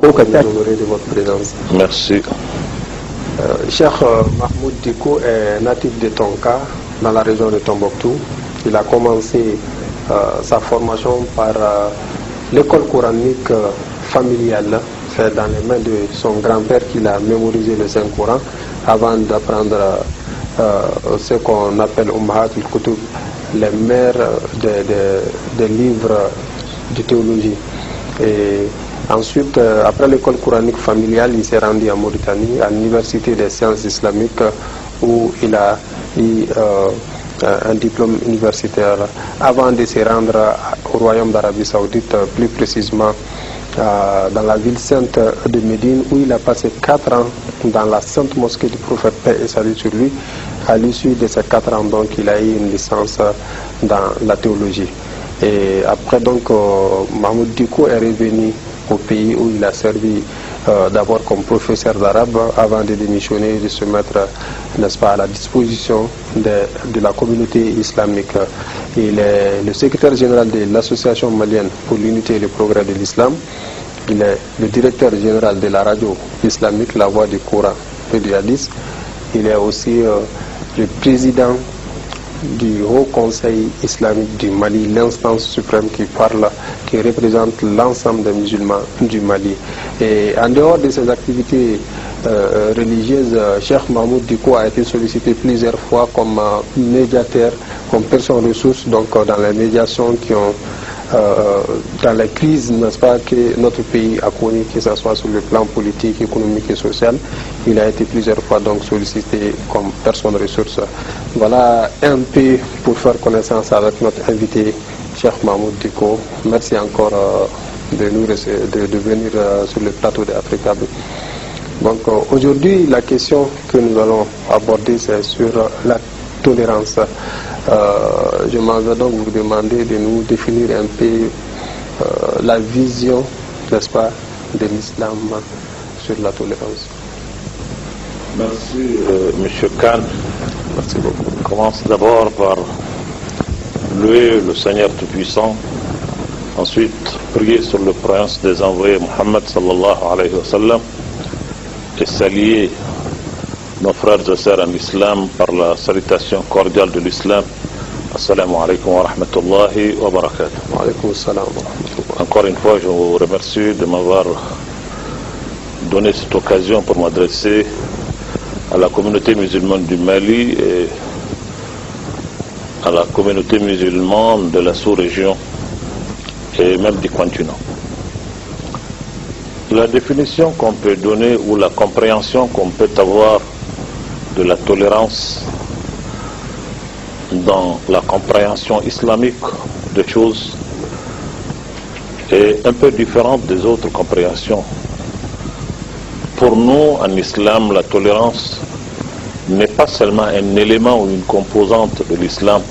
Honoré de votre présence. Merci. Cheikh Mahmoud Dicko est natif de Tonka, dans la région de Tombouctou. Il a commencé sa formation par l'école coranique familiale, fait dans les mains de son grand-père qui a mémorisé le Saint-Coran avant d'apprendre ce qu'on appelle Ummahat al-Kutub, les mères des livres de théologie. Et ensuite, après l'école coranique familiale, il s'est rendu en Mauritanie, à l'Université des sciences islamiques, où il a eu un diplôme universitaire, avant de se rendre au Royaume d'Arabie Saoudite, plus précisément dans la ville sainte de Médine, où il a passé 4 ans dans la sainte mosquée du prophète, paix et salut sur lui. À l'issue de ces 4 ans, donc, il a eu une licence dans la théologie. Et après, donc, Mahmoud Dicko est revenu au pays où il a servi d'abord comme professeur d'arabe avant de démissionner et de se mettre, n'est-ce pas, à la disposition de la communauté islamique. Il est le secrétaire général de l'association malienne pour l'unité et le progrès de l'islam. Il est le directeur général de la radio islamique, la voix du Coran et du Hadith. Il est aussi le président du Haut Conseil islamique du Mali, l'instance suprême qui parle, qui représente l'ensemble des musulmans du Mali. Et en dehors de ses activités religieuses, Cheikh Mahmoud Dicko a été sollicité plusieurs fois comme médiateur, comme personne ressource, donc dans les médiations qui ont dans les crises, n'est-ce pas, que notre pays a connues, que ce soit sur le plan politique, économique et social. Il a été plusieurs fois donc sollicité comme personne ressource. Voilà un peu pour faire connaissance avec notre invité, Cheikh Mahmoud Dicko. Merci encore de venir sur le plateau d'Africa. Donc aujourd'hui, la question que nous allons aborder, c'est sur la tolérance. Je m'en vais donc vous demander de nous définir un peu la vision, n'est-ce pas, de l'islam sur la tolérance. Merci, Monsieur Khan. Merci beaucoup. Je commence d'abord par louer le Seigneur Tout-Puissant, ensuite prier sur le prince des envoyés Mohammed sallallahu alayhi wa sallam et saluer nos frères et sœurs en islam par la salutation cordiale de l'islam. Assalamu alaikum wa rahmatullahi wa barakatuh. Wa alaikum assalam wa rahmatullahi. Encore une fois, je vous remercie de m'avoir donné cette occasion pour m'adresser à la communauté musulmane du Mali et à la communauté musulmane de la sous-région et même du continent. La définition qu'on peut donner ou la compréhension qu'on peut avoir de la tolérance dans la compréhension islamique des choses est un peu différente des autres compréhensions. Pour nous, en islam, la tolérance n'est pas seulement un élément ou une composante de l'islam,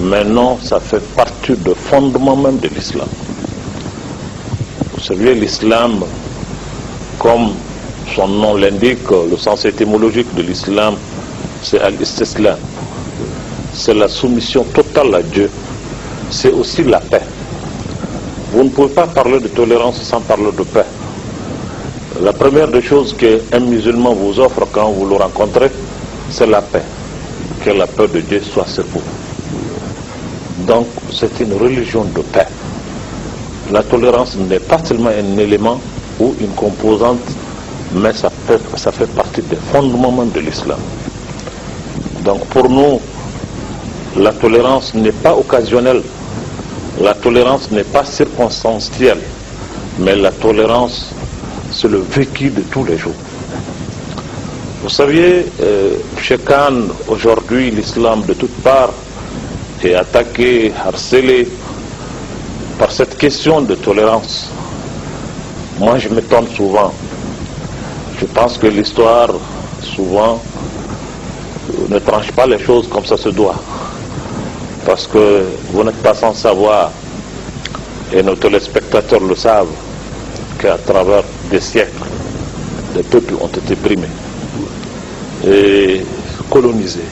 mais non, ça fait partie du fondement même de l'islam. Vous savez, l'islam, comme son nom l'indique, le sens étymologique de l'islam, c'est al-istislam. C'est la soumission totale à Dieu. C'est aussi la paix. Vous ne pouvez pas parler de tolérance sans parler de paix. La première des choses qu'un musulman vous offre quand vous le rencontrez, c'est la paix. Que la paix de Dieu soit sur vous. Donc, c'est une religion de paix. La tolérance n'est pas seulement un élément ou une composante, mais ça fait partie des fondements même de l'islam. Donc, pour nous, la tolérance n'est pas occasionnelle, la tolérance n'est pas circonstancielle, mais la tolérance, c'est le vécu de tous les jours. Vous saviez, chez Khan, aujourd'hui, l'islam de toutes parts est attaqué, harcelé par cette question de tolérance. Moi, je m'étonne souvent. Je pense que l'histoire, souvent, ne tranche pas les choses comme ça se doit. Parce que vous n'êtes pas sans savoir, et nos téléspectateurs le savent, qu'à travers des siècles, des peuples ont été brimés, et colonisés,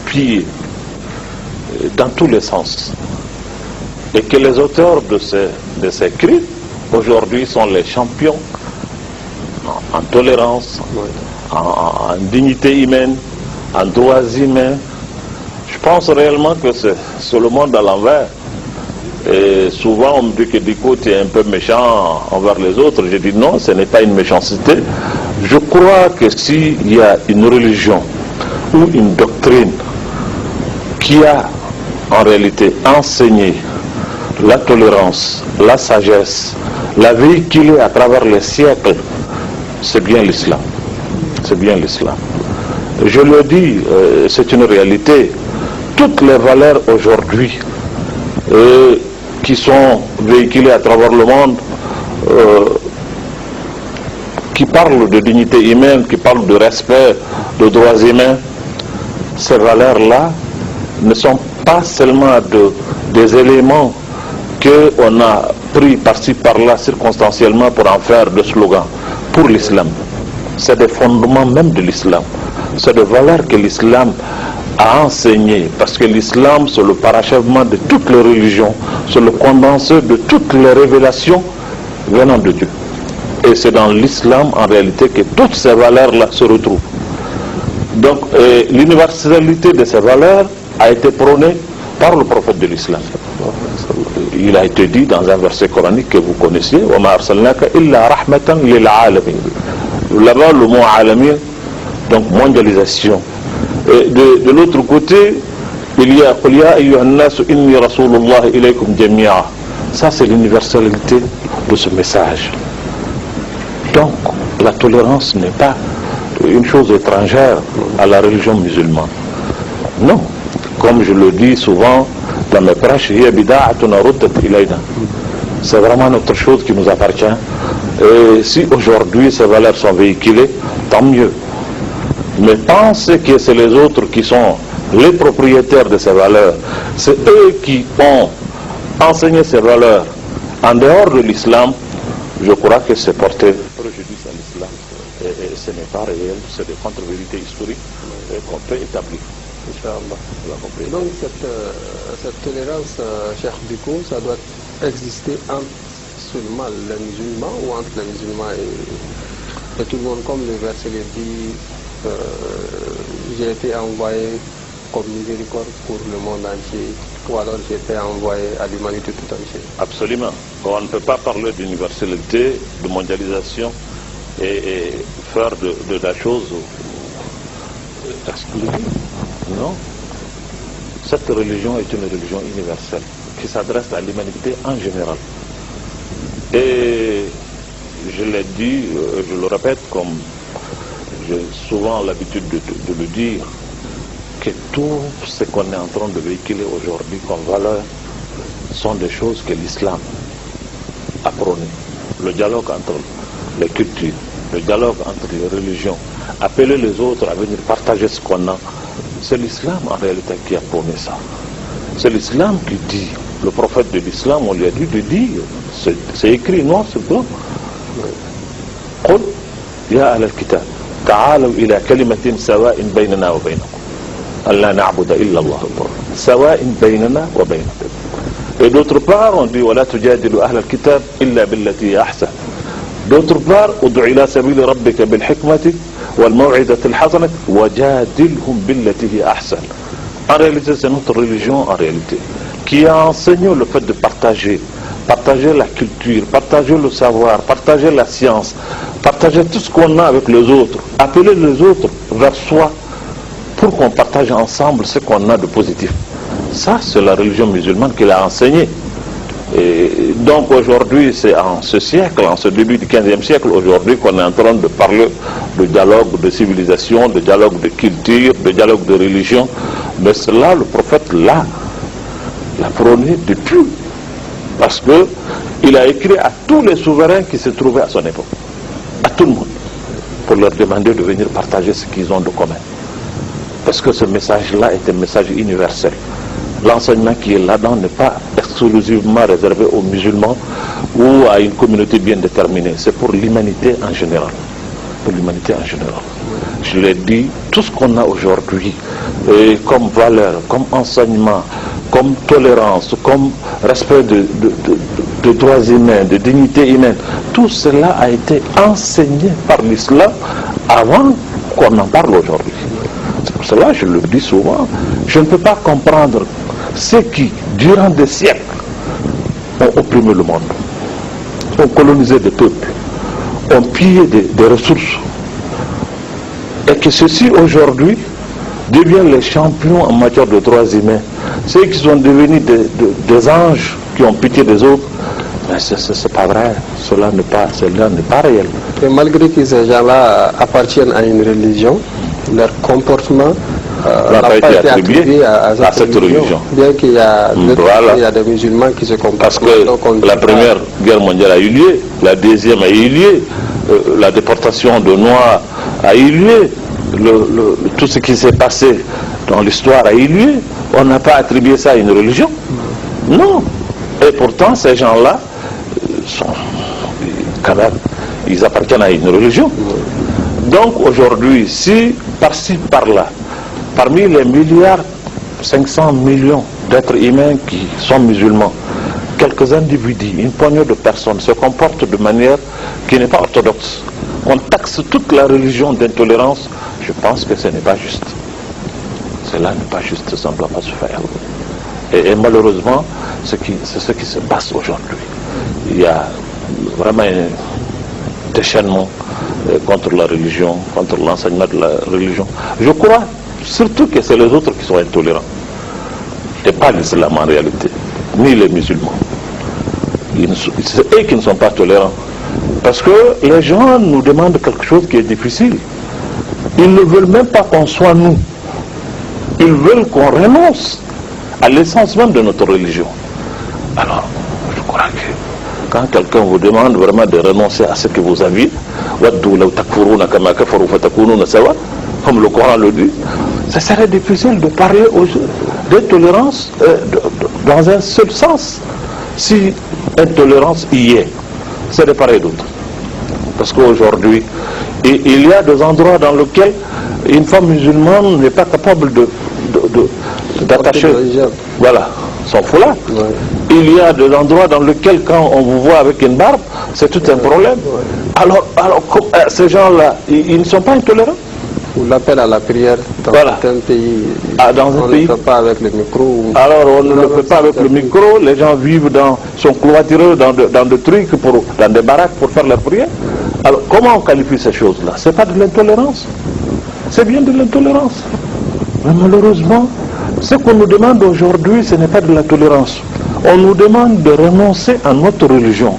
pillés, dans tous les sens. Et que les auteurs de ces crimes aujourd'hui sont les champions en tolérance, en dignité humaine, en droits humains. Je pense réellement que c'est le monde à l'envers. Et souvent on me dit que Diko tu es un peu méchant envers les autres. Je dis non, ce n'est pas une méchanceté. Je crois que s'il y a une religion ou une doctrine qui a en réalité enseigné la tolérance, la sagesse, la véhiculée à travers les siècles, c'est bien l'islam. C'est bien l'islam. Je le dis, c'est une réalité. Toutes les valeurs aujourd'hui qui sont véhiculées à travers le monde, qui parlent de dignité humaine, qui parlent de respect, de droits humains, ces valeurs-là ne sont pas seulement des éléments qu'on a pris par-ci par-là circonstanciellement pour en faire des slogans pour l'islam. C'est des fondements même de l'islam. C'est des valeurs que l'islam a enseignées, parce que l'islam c'est le parachèvement de toutes les religions, c'est le condensé de toutes les révélations venant de Dieu. Et c'est dans l'islam en réalité que toutes ces valeurs-là se retrouvent. Donc l'universalité de ces valeurs a été prônée par le prophète de l'islam. Il a été dit dans un verset coranique que vous connaissez, وَمَا أَرْسَلْنَاكَ إِلَّا رَحْمَةً لِلْعَالَمِينَ. Là-bas le mot alamin, donc mondialisation. Et de l'autre côté, il y a قُلْ يَا أَيُّهَا النَّاسُ إِنِّي رَسُولُ اللَّهِ إِلَيْكُمْ جَمِيعًا. Ça c'est l'universalité de ce message. Donc la tolérance n'est pas une chose étrangère à la religion musulmane. Non, comme je le dis souvent dans mes prêches, c'est vraiment notre chose qui nous appartient. Et si aujourd'hui ces valeurs sont véhiculées, tant mieux. Mais pensez que c'est les autres qui sont les propriétaires de ces valeurs. C'est eux qui ont enseigné ces valeurs en dehors de l'islam. Je crois que c'est porté préjudice à l'islam. Et ce n'est pas réel, c'est des contre-vérités historiques qu'on peut établir. Inch'Allah. Donc cette tolérance, Cheikh Diko, ça doit exister entre seulement les musulmans ou entre les musulmans et tout le monde, comme le verset le dit, j'ai été envoyé comme miséricorde pour le monde entier, ou alors j'ai été envoyé à l'humanité tout entière. Absolument. On ne peut pas parler d'universalité, de mondialisation et faire de la chose exclusive. Non. Cette religion est une religion universelle qui s'adresse à l'humanité en général. Et je l'ai dit, je le répète comme j'ai souvent l'habitude de le dire, que tout ce qu'on est en train de véhiculer aujourd'hui comme valeur sont des choses que l'islam a prôné. Le dialogue entre les cultures, le dialogue entre les religions, appeler les autres à venir partager ce qu'on a. C'est l'islam en réalité qui a prôné ça. C'est l'islam qui dit, le prophète de l'islam, on lui a dit de dire, c'est écrit noir sur blanc. قل يا أهل الكتاب تعالوا إلى كلمة سواء بيننا وبينكم ألا نعبد إلا الله سواء بيننا وبينكم. Et d'autre part, on dit ولا تجادلوا أهل الكتاب إلا بالتي هي أحسن. D'autre part, ادع إلى سبيل ربك بالحكمة والموعظة الحسنة وجادلهم بالتي هي أحسن. En réalité, c'est notre religion en réalité qui a enseigné le fait de partager la culture, partager le savoir, partager la science, partager tout ce qu'on a avec les autres, appeler les autres vers soi pour qu'on partage ensemble ce qu'on a de positif. Ça, c'est la religion musulmane qui l'a enseigné. Et donc aujourd'hui, c'est en ce siècle, en ce début du 15e siècle, aujourd'hui qu'on est en train de parler de dialogue de civilisation, de dialogue de culture, de dialogue de religion. Mais cela, le prophète l'a prôné depuis. Parce qu'il a écrit à tous les souverains qui se trouvaient à son époque, à tout le monde, pour leur demander de venir partager ce qu'ils ont de commun. Parce que ce message-là est un message universel. L'enseignement qui est là-dedans n'est pas exclusivement réservé aux musulmans ou à une communauté bien déterminée. C'est pour l'humanité en général. Pour l'humanité en général. Je l'ai dit, tout ce qu'on a aujourd'hui comme valeur, comme enseignement, comme tolérance, comme respect de de droits humains, de dignité humaine, tout cela a été enseigné par l'islam avant qu'on en parle aujourd'hui. C'est pour cela que je le dis souvent, je ne peux pas comprendre ceux qui, durant des siècles, ont opprimé le monde, ont colonisé des peuples, ont pillé des ressources, et que ceux-ci aujourd'hui deviennent les champions en matière de droits humains. Ceux qui sont devenus des anges qui ont pitié des autres, mais c'est pas vrai, cela n'est pas réel. Et malgré que ces gens-là appartiennent à une religion, leur comportement n'a pas été attribué à cette religion. Bien qu'il y a des musulmans qui se comportent. Parce que la première guerre mondiale a eu lieu, la deuxième a eu lieu, la déportation de Noirs a eu lieu, tout ce qui s'est passé dans l'histoire a eu lieu. On n'a pas attribué ça à une religion. Non. Et pourtant, ces gens-là sont quand même, ils appartiennent à une religion. Donc aujourd'hui, si par-ci, par-là, parmi les milliards, 500 millions d'êtres humains qui sont musulmans, quelques individus, une poignée de personnes se comportent de manière qui n'est pas orthodoxe, on taxe toute la religion d'intolérance, je pense que ce n'est pas juste. Cela n'est pas juste, ça ne doit pas se faire. Et malheureusement, c'est ce qui se passe aujourd'hui. Il y a vraiment un déchaînement contre la religion, contre l'enseignement de la religion. Je crois surtout que c'est les autres qui sont intolérants. Et pas l'islam en réalité, ni les musulmans. C'est eux qui ne sont pas tolérants. Parce que les gens nous demandent quelque chose qui est difficile. Ils ne veulent même pas qu'on soit nous. Ils veulent qu'on renonce à l'essence même de notre religion. Alors, je crois que quand quelqu'un vous demande vraiment de renoncer à ce que vous aviez, comme le Coran le dit, ça serait difficile de parler d'intolérance dans un seul sens. Si intolérance y est, c'est de part et d'autre. Parce qu'aujourd'hui, il y a des endroits dans lesquels une femme musulmane n'est pas capable d'attacher son foulard. Ouais. Il y a des endroits dans lesquels quand on vous voit avec une barbe, c'est tout un problème. Ouais. Alors ces gens-là, ils ne sont pas intolérants. Ou l'appel à la prière dans certains pays, on ne le fait pas avec le micro. Alors on ne le fait pas avec le micro, les gens vivent sont cloîtrés dans des trucs, dans des baraques pour faire la prière. Alors comment on qualifie ces choses-là? C'est pas de l'intolérance, c'est bien de l'intolérance. Mais malheureusement, ce qu'on nous demande aujourd'hui, ce n'est pas de la tolérance. On nous demande de renoncer à notre religion,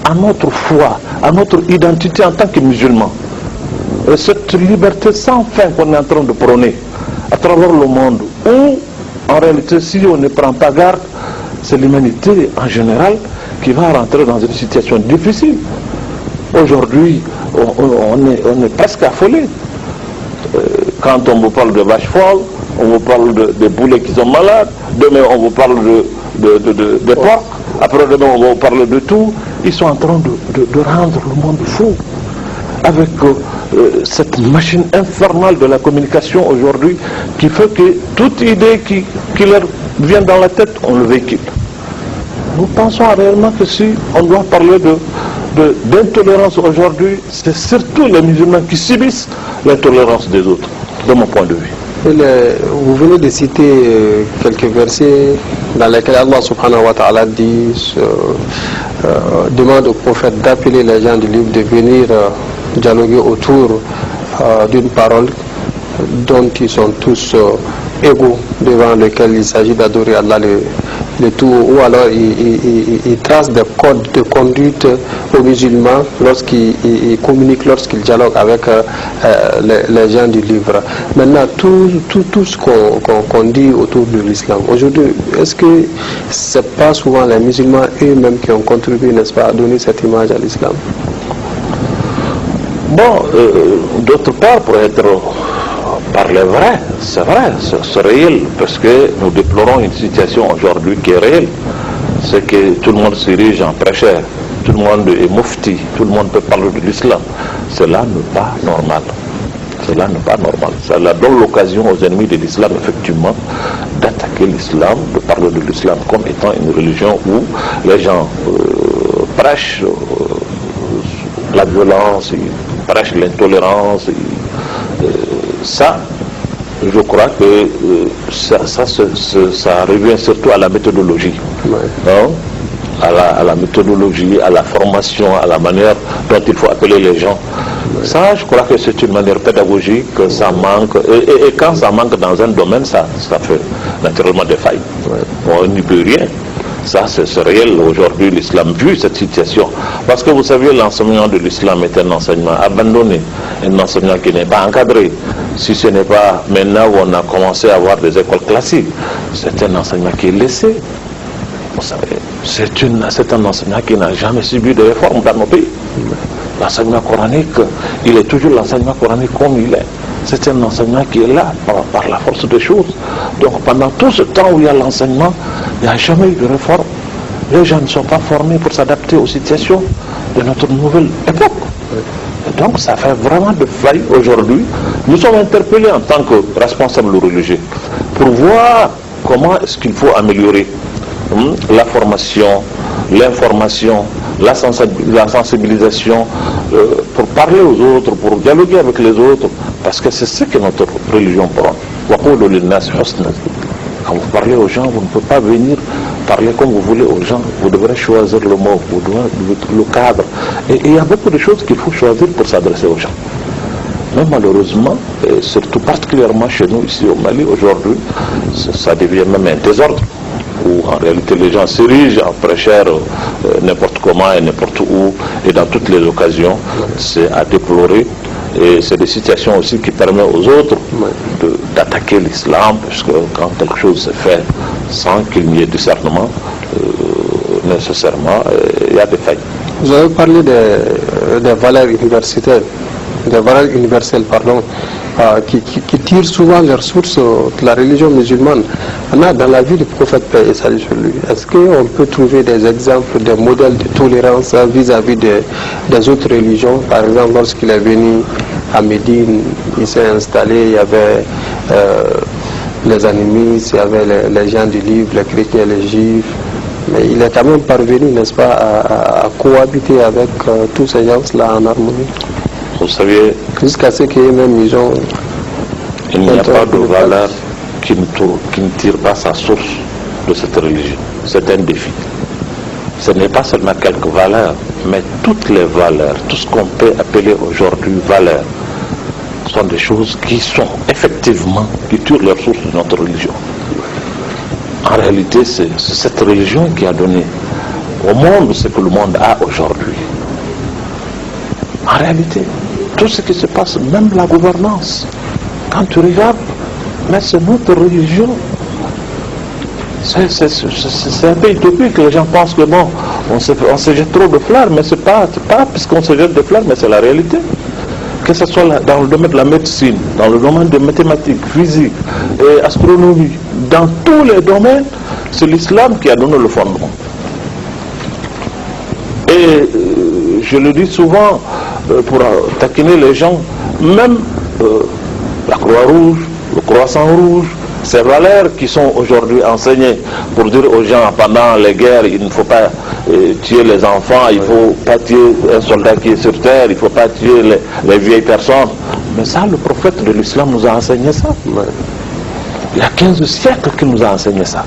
à notre foi, à notre identité en tant que musulmans. Et cette liberté sans fin qu'on est en train de prôner à travers le monde, où en réalité, si on ne prend pas garde, c'est l'humanité en général qui va rentrer dans une situation difficile. Aujourd'hui, on est presque affolé. Quand on vous parle de vaches folles, on vous parle de poulets qui sont malades, demain on vous parle de porcs, après demain on va vous parler de tout. Ils sont en train de rendre le monde fou avec cette machine infernale de la communication aujourd'hui qui fait que toute idée qui leur vient dans la tête, on le véhicule. Nous pensons réellement que si on doit parler d'intolérance aujourd'hui, c'est surtout les musulmans qui subissent l'intolérance des autres, de mon point de vue. Vous venez de citer quelques versets dans lesquels Allah subhanahu wa ta'ala dit, demande au prophète d'appeler les gens du livre de venir dialoguer autour d'une parole dont ils sont tous égaux, devant lequel il s'agit d'adorer Allah le tout, ou alors il trace des codes de conduite aux musulmans lorsqu'ils communiquent, lorsqu'ils dialoguent avec les gens du livre. Maintenant, tout ce qu'on dit autour de l'islam, aujourd'hui, est-ce que ce n'est pas souvent les musulmans eux-mêmes qui ont contribué, n'est-ce pas, à donner cette image à l'islam? Bon, d'autre part, pour être parler vrai, c'est vrai, c'est réel, parce que nous déplorons une situation aujourd'hui qui est réelle. C'est que tout le monde s'érige en prêcheur, tout le monde est mufti, tout le monde peut parler de l'islam. Cela n'est pas normal. Cela n'est pas normal. Cela donne l'occasion aux ennemis de l'islam, effectivement, d'attaquer l'islam, de parler de l'islam comme étant une religion où les gens prêche la violence, il prêche l'intolérance. Ça, je crois que ça revient surtout à la méthodologie. Hein? À la méthodologie, à la formation, à la manière dont il faut appeler les gens. Ça, je crois que c'est une manière pédagogique, ça manque. Et quand ça manque dans un domaine, ça fait naturellement des failles. On n'y peut rien. Ça, c'est réel aujourd'hui, l'islam, vu cette situation. Parce que vous savez, l'enseignement de l'islam est un enseignement abandonné, un enseignement qui n'est pas encadré. Si ce n'est pas maintenant où on a commencé à avoir des écoles classiques, c'est un enseignement qui est laissé. Vous savez, c'est un enseignement qui n'a jamais subi de réforme dans nos pays. L'enseignement coranique, il est toujours l'enseignement coranique comme il est. C'est un enseignement qui est là par la force des choses. Donc pendant tout ce temps où il y a l'enseignement, il n'y a jamais eu de réforme. Les gens ne sont pas formés pour s'adapter aux situations de notre nouvelle époque. Et donc ça fait vraiment de faille aujourd'hui. Nous sommes interpellés en tant que responsables religieux pour voir comment est-ce qu'il faut améliorer la formation, l'information, la sensibilisation, pour parler aux autres, pour dialoguer avec les autres, parce que c'est ce que notre religion prend. Quand vous parlez aux gens, vous ne pouvez pas venir parler comme vous voulez aux gens, vous devrez choisir le mot, vous devrez le cadre. Et il y a beaucoup de choses qu'il faut choisir pour s'adresser aux gens. Mais malheureusement, et surtout particulièrement chez nous ici au Mali aujourd'hui, ça devient même un désordre, où en réalité les gens s'érigent en prêcheurs n'importe comment et n'importe où et dans toutes les occasions. C'est à déplorer. Et c'est des situations aussi qui permettent aux autres d'attaquer l'islam, parce que quand quelque chose se fait sans qu'il n'y ait discernement, nécessairement, il y a des failles. Vous avez parlé des valeurs universitaires, des valeurs universelles, pardon, qui tirent souvent leurs sources de la religion musulmane. Dans la vie du prophète, paix et salut sur lui, est-ce qu'on peut trouver des exemples, des modèles de tolérance vis-à-vis des autres religions? Par exemple, lorsqu'il est venu à Médine, il s'est installé, il y avait les animistes, il y avait les gens du livre, les chrétiens, les juifs, mais il est quand même parvenu, n'est-ce pas, à cohabiter avec tous ces gens-là en harmonie. Vous savez, jusqu'à ce qu'eux-mêmes ils ont... Il n'y a pas de valeur qui ne tire pas sa source de cette religion. C'est un défi. Ce n'est pas seulement quelques valeurs, mais toutes les valeurs, tout ce qu'on peut appeler aujourd'hui valeurs, sont des choses qui sont effectivement, qui tirent leur source de notre religion. En réalité, c'est cette religion qui a donné au monde ce que le monde a aujourd'hui. En réalité, tout ce qui se passe, même la gouvernance, quand tu regardes, mais c'est notre religion. C'est un peu utopique, les gens pensent que bon, on se jette trop de fleurs, mais c'est pas puisqu'on se jette de fleurs, mais c'est la réalité. Que ce soit dans le domaine de la médecine, dans le domaine de mathématiques, physique et astronomie, dans tous les domaines, c'est l'islam qui a donné le fondement. Et je le dis souvent pour taquiner les gens, même la Croix-Rouge, le Croissant Rouge, ces valeurs qui sont aujourd'hui enseignées pour dire aux gens pendant les guerres, il ne faut pas tuer les enfants, il ne faut pas tuer un soldat qui est sur terre, il ne faut pas tuer les vieilles personnes. Mais ça, le prophète de l'islam nous a enseigné ça. Il y a 15 siècles qu'il nous a enseigné ça.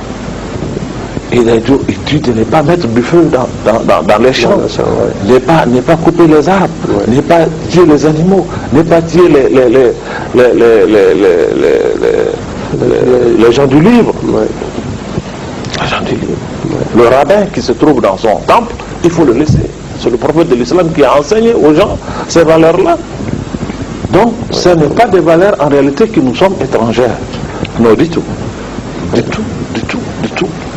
Il a dit de ne pas mettre du feu dans les champs, ne pas couper les arbres, ne pas tuer les animaux, ne pas tuer les gens du livre. Les gens du livre. Le rabbin qui se trouve dans son temple, il faut le laisser. C'est le prophète de l'islam qui a enseigné aux gens ces valeurs-là. Donc, ce n'est pas des valeurs en réalité qui nous sommes étrangères. Non, du tout. Du tout.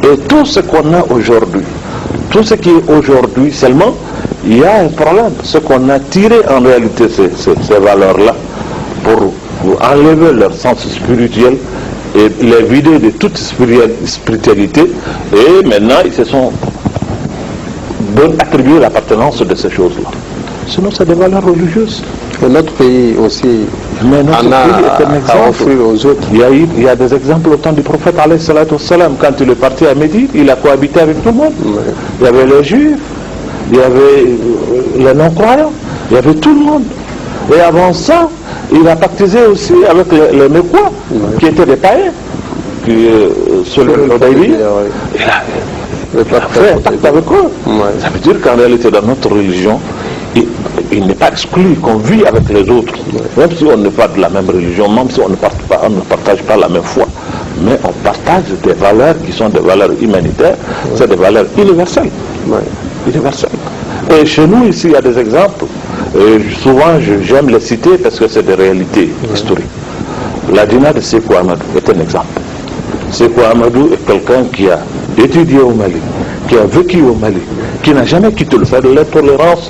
Et tout ce qu'on a aujourd'hui, tout ce qui est aujourd'hui seulement, il y a un problème. Ce qu'on a tiré en réalité ces valeurs-là pour enlever leur sens spirituel et les vider de toute spiritualité, et maintenant ils se sont attribué l'appartenance de ces choses-là. Sinon c'est des valeurs religieuses. Et notre pays aussi en a à offrir aux autres. Il y a des exemples au temps du prophète alayhi salatu wassalam. Quand il est parti à Médine, il a cohabité avec tout le monde. Il y avait les juifs, il y avait les non-croyants, il y avait tout le monde. Et avant ça, il a pactisé aussi avec les Mécois, qui étaient des païens, qui, sur le Hudaybiya, il a fait un pacte avec eux. Ça veut dire qu'en réalité, dans notre religion, il n'est pas exclu qu'on vit avec les autres, même si on n'est pas de la même religion, même si on ne partage pas la même foi, mais on partage des valeurs qui sont des valeurs humanitaires, c'est des valeurs universelles. Universelles. Et chez nous, ici, il y a des exemples. Et souvent, j'aime les citer parce que c'est des réalités historiques. La dîna de Sékou Amadou est un exemple. Sékou Amadou est quelqu'un qui a étudié au Mali, qui a vécu au Mali, qui n'a jamais quitté le fait de l'intolérance.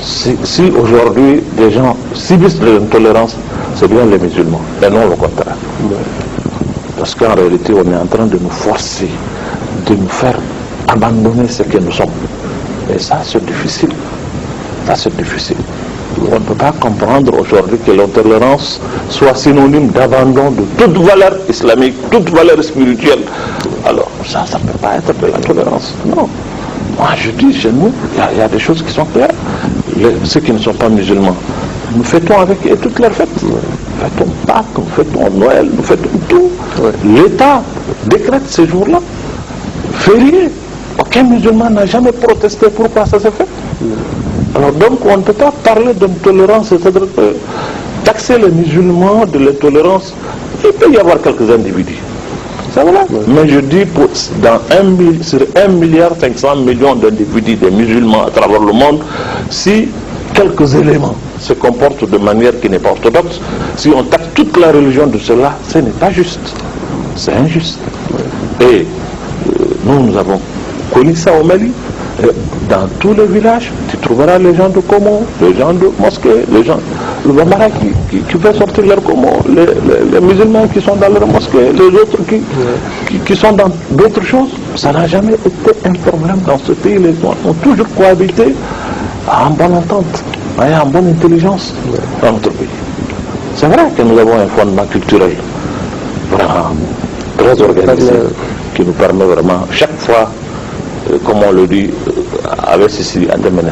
Si aujourd'hui des gens subissent de l'intolérance, c'est bien les musulmans, et non le contraire. Parce qu'en réalité, on est en train de nous forcer, de nous faire abandonner ce que nous sommes. Et ça, c'est difficile. Ça, c'est difficile. On ne peut pas comprendre aujourd'hui que l'intolérance soit synonyme d'abandon de toute valeur islamique, toute valeur spirituelle. Alors, ça ne peut pas être de la tolérance. Non. Moi, je dis, chez nous, il y a des choses qui sont claires. Ceux qui ne sont pas musulmans, nous fêtons avec eux toutes leurs fêtes. Nous fêtons Pâques, nous fêtons Noël, nous fêtons tout. L'État décrète ces jours-là fériés. Aucun musulman n'a jamais protesté pourquoi ça s'est fait. Alors donc on ne peut pas parler d'intolérance, c'est-à-dire taxer les musulmans de l'intolérance. Il peut y avoir quelques individus. C'est vrai. Mais je dis, sur 1,5 milliard d'individus, des musulmans à travers le monde, si quelques éléments se comportent de manière qui n'est pas orthodoxe, si on taxe toute la religion de cela, ce n'est pas juste. C'est injuste. Et nous avons connu ça au Mali. Dans tous les villages, tu trouveras les gens de Komo, les gens de mosquée, les gens, le Bambara qui fait sortir leur Komo, les musulmans qui sont dans leur mosquée, les autres qui sont dans d'autres choses. Ça n'a jamais été un problème dans ce pays. Les gens ont toujours cohabité en bonne entente, en bonne intelligence dans notre pays. C'est vrai que nous avons un fondement culturel vraiment très organisé qui nous permet vraiment, chaque fois, comme on le dit, avec ceci à démener.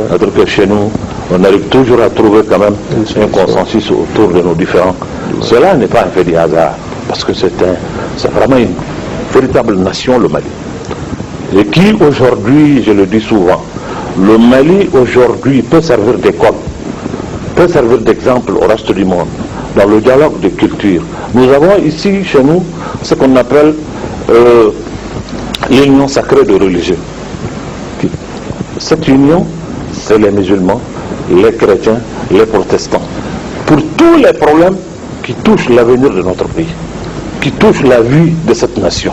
C'est-à-dire que chez nous, on arrive toujours à trouver quand même un consensus autour de nos différents. Cela n'est pas un fait du hasard, parce que c'est vraiment une véritable nation, le Mali. Et qui aujourd'hui, je le dis souvent, le Mali aujourd'hui peut servir d'école, peut servir d'exemple au reste du monde, dans le dialogue de culture. Nous avons ici, chez nous, ce qu'on appelle l'union sacrée de religieux. Cette union, c'est les musulmans, les chrétiens, les protestants. Pour tous les problèmes qui touchent l'avenir de notre pays, qui touchent la vie de cette nation.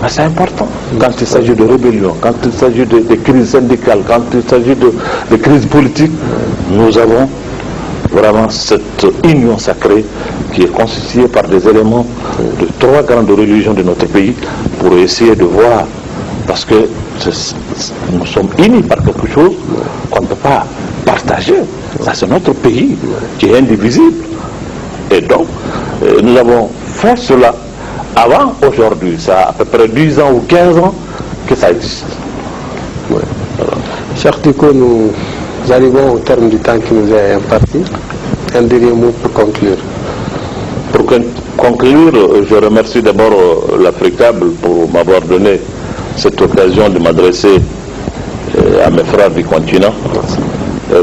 Mais c'est important. Quand il s'agit de rébellion, quand il s'agit de crises syndicales, quand il s'agit de crises politiques, nous avons vraiment cette union sacrée qui est constituée par des éléments de 3 grandes religions de notre pays pour essayer de voir, parce que nous sommes unis par quelque chose qu'on ne peut pas partager. Ça, c'est notre pays qui est indivisible. Et donc, nous avons fait cela avant aujourd'hui. Ça a à peu près 10 ans ou 15 ans que ça existe. Cher Diko, nous arrivons au terme du temps qui nous est imparti. Un dernier mot pour conclure. Pour conclure, je remercie d'abord l'Africable pour m'avoir donné cette occasion de m'adresser à mes frères du continent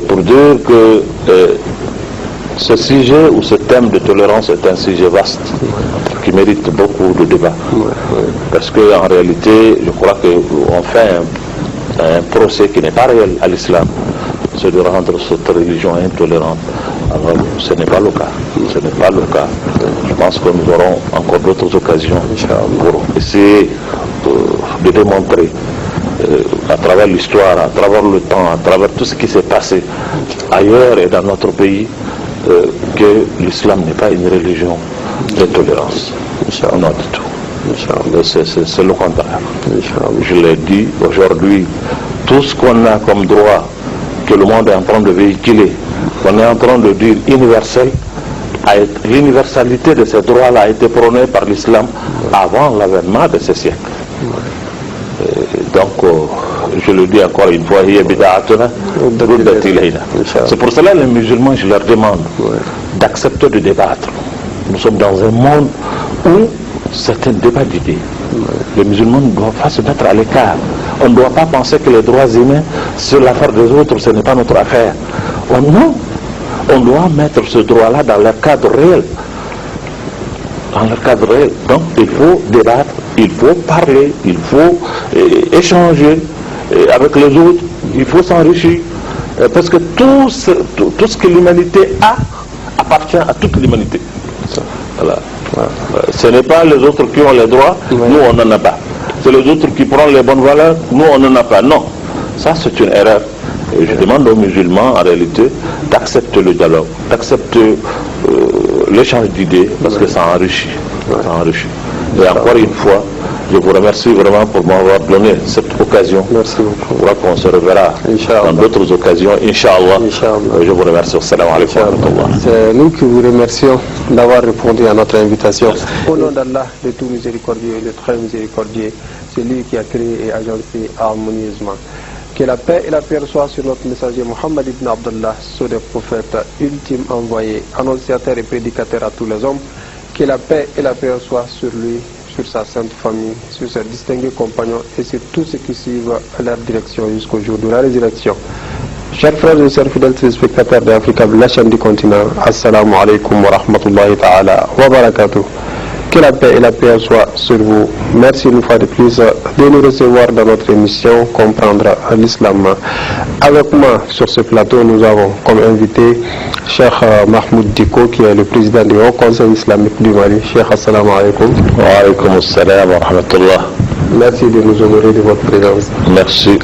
pour dire que ce sujet ou ce thème de tolérance est un sujet vaste qui mérite beaucoup de débats. Parce qu'en réalité, je crois qu'on fait un procès qui n'est pas réel à l'islam, c'est de rendre cette religion intolérante. Alors, ce n'est pas le cas. Ce n'est pas le cas. Je pense que nous aurons encore d'autres occasions pour essayer de démontrer à travers l'histoire, à travers le temps, à travers tout ce qui s'est passé ailleurs et dans notre pays, que l'islam n'est pas une religion de tolérance. Non du tout. C'est le contraire. Je l'ai dit aujourd'hui, tout ce qu'on a comme droit que le monde est en train de véhiculer, qu'on est en train de dire universel, l'universalité de ces droits-là a été prônée par l'islam avant l'avènement de ces siècles. Donc, je le dis encore une fois, c'est pour cela les musulmans, je leur demande d'accepter de débattre. Nous sommes dans un monde où c'est un débat d'idées. Les musulmans ne doivent pas se mettre à l'écart. On ne doit pas penser que les droits humains, c'est l'affaire des autres, ce n'est pas notre affaire. Oh non, on doit mettre ce droit-là dans le cadre réel. Dans le cadre réel. Donc il faut débattre, il faut parler, il faut échanger avec les autres, il faut s'enrichir. Parce que tout ce que l'humanité a appartient à toute l'humanité. Voilà. Ce n'est pas les autres qui ont les droits, nous on n'en a pas. C'est les autres qui prennent les bonnes valeurs, nous on n'en a pas. Non, ça c'est une erreur. Et je demande aux musulmans en réalité d'accepter le dialogue, d'accepter l'échange d'idées parce que ça enrichit. Ça enrichit. Et encore une fois, je vous remercie vraiment pour m'avoir donné cette occasion. Merci beaucoup. Je crois qu'on se reverra dans d'autres occasions, Inch'Allah. Je vous remercie. Assalamu alaikum. C'est nous qui vous remercions d'avoir répondu à notre invitation. Au nom d'Allah, le tout miséricordieux, le très miséricordieux, c'est lui qui a créé et agencé harmonieusement. Que la paix et la paix soient sur notre messager Mohammed ibn Abdullah, sur des prophètes ultimes envoyés, annonciateurs et prédicateurs à tous les hommes. Que la paix et la paix soient sur lui, sur sa sainte famille, sur ses distingués compagnons et sur tous ceux qui suivent leur direction jusqu'au jour de la résurrection. Chers frères et sœurs fidèles téléspectateurs d'Africa, la chaîne du continent, Assalamu alaikum wa rahmatullahi ta'ala wa barakatuh. Que la paix et la paix soient sur vous. Merci une fois de plus de nous recevoir dans notre émission Comprendre l'Islam. Avec moi sur ce plateau, nous avons comme invité Cheikh Mahmoud Diko, qui est le président du Haut Conseil islamique du Mali. Cheikh, assalamu alaikum. Wa alaikum assalam wa rahmatullah. Merci de nous honorer de votre présence. Merci.